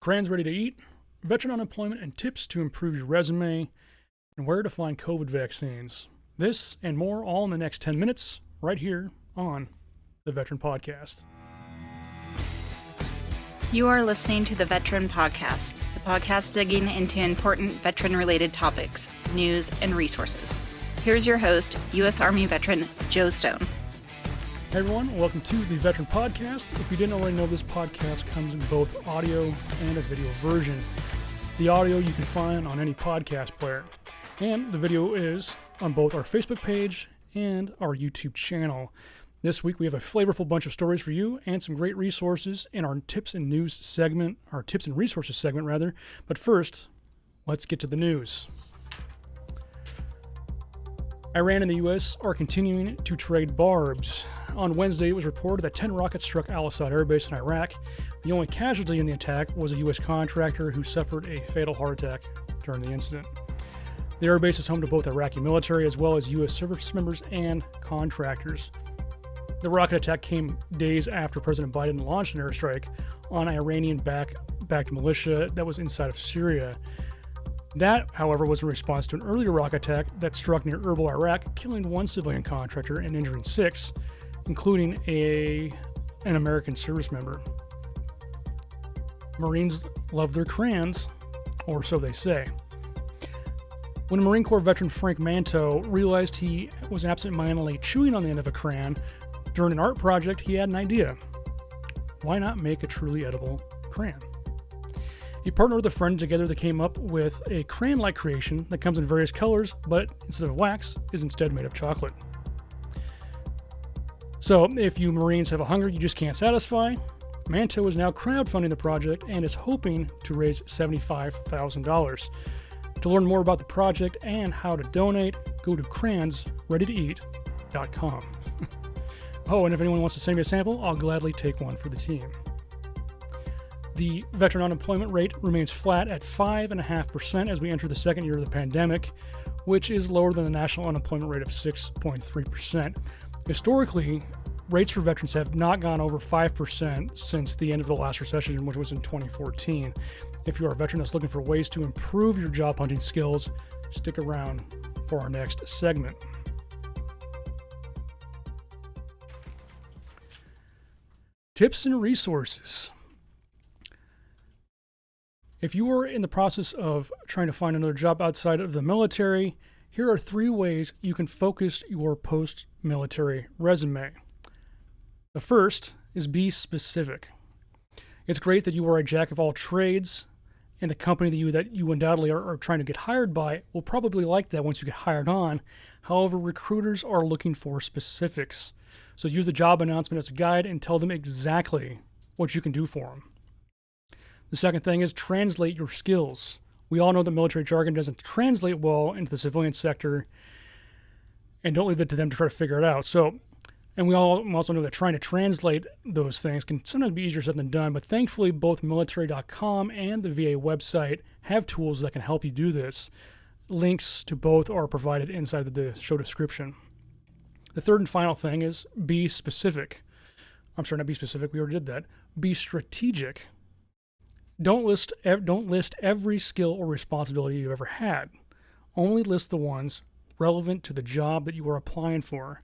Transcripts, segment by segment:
Crayons Ready to Eat, veteran unemployment and tips to improve your resume, and where to find COVID vaccines. This and more all in the next 10 minutes, right here on the Veteran Podcast. You are listening to the Veteran Podcast, the podcast digging into important veteran-related topics, news, and resources. Here's your host, U.S. Army veteran Joe Stone. Hey everyone, welcome to the Veteran Podcast. If you didn't already know, this podcast comes in both audio and a video version. The audio you can find on any podcast player, and the video is on both our Facebook page and our YouTube channel. This week we have a flavorful bunch of stories for you and some great resources in our tips and resources segment rather. But first, let's get to the news. Iran and the U.S. are continuing to trade barbs. On Wednesday, it was reported that 10 rockets struck Asad Air Base in Iraq. The only casualty in the attack was a U.S. contractor who suffered a fatal heart attack during the incident. The air base is home to both Iraqi military as well as U.S. service members and contractors. The rocket attack came days after President Biden launched an airstrike on Iranian-backed militia that was inside of Syria. That, however, was in response to an earlier rocket attack that struck near Erbil, Iraq, killing one civilian contractor and injuring 6, including an American service member. Marines love their crayons, or so they say. When Marine Corps veteran Frank Manto realized he was absent-mindedly chewing on the end of a crayon during an art project, he had an idea. Why not make a truly edible crayon? He partnered with a friend. Together they came up with a crayon-like creation that comes in various colors, but instead of wax, is instead made of chocolate. So, if you Marines have a hunger you just can't satisfy, Manto is now crowdfunding the project and is hoping to raise $75,000. To learn more about the project and how to donate, go to crayonsreadytoeat.com. Oh, and if anyone wants to send me a sample, I'll gladly take one for the team. The veteran unemployment rate remains flat at 5.5% as we enter the second year of the pandemic, which is lower than the national unemployment rate of 6.3%. Historically, rates for veterans have not gone over 5% since the end of the last recession, which was in 2014. If you are a veteran that's looking for ways to improve your job hunting skills, stick around for our next segment. Tips and resources. If you are in the process of trying to find another job outside of the military, here are 3 ways you can focus your post-military resume. The first is be specific. It's great that you are a jack of all trades, and the company that you undoubtedly are trying to get hired by will probably like that once you get hired on. However, recruiters are looking for specifics. So use the job announcement as a guide and tell them exactly what you can do for them. The second thing is translate your skills. We all know that military jargon doesn't translate well into the civilian sector, and don't leave it to them to try to figure it out. And we also know that trying to translate those things can sometimes be easier said than done, but thankfully both military.com and the VA website have tools that can help you do this. Links to both are provided inside the show description. The third and final thing is be specific. I'm sorry, not be specific, we already did that. Be strategic. Don't list every skill or responsibility you've ever had. Only list the ones relevant to the job that you are applying for.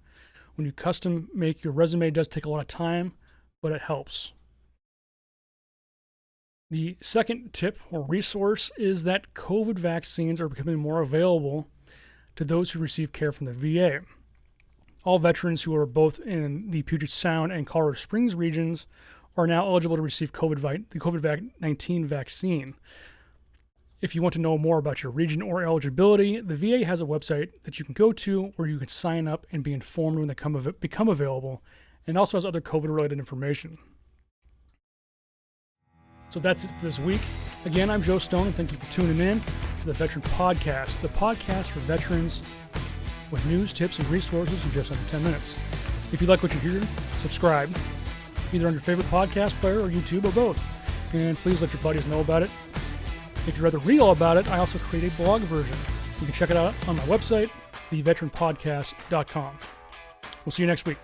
When you custom make your resume, it does take a lot of time, but it helps. The second tip or resource is that COVID vaccines are becoming more available to those who receive care from the VA. All veterans who are both in the Puget Sound and Colorado Springs regions are now eligible to receive the COVID-19 vaccine. If you want to know more about your region or eligibility, the VA has a website that you can go to where you can sign up and be informed when they become available, and also has other COVID-related information. So that's it for this week. Again, I'm Joe Stone, and thank you for tuning in to the Veteran Podcast, the podcast for veterans with news, tips, and resources in just under 10 minutes. If you like what you hear, subscribe, either on your favorite podcast player or YouTube or both. And please let your buddies know about it. If you'd rather read all about it, I also create a blog version. You can check it out on my website, theveteranpodcast.com. We'll see you next week.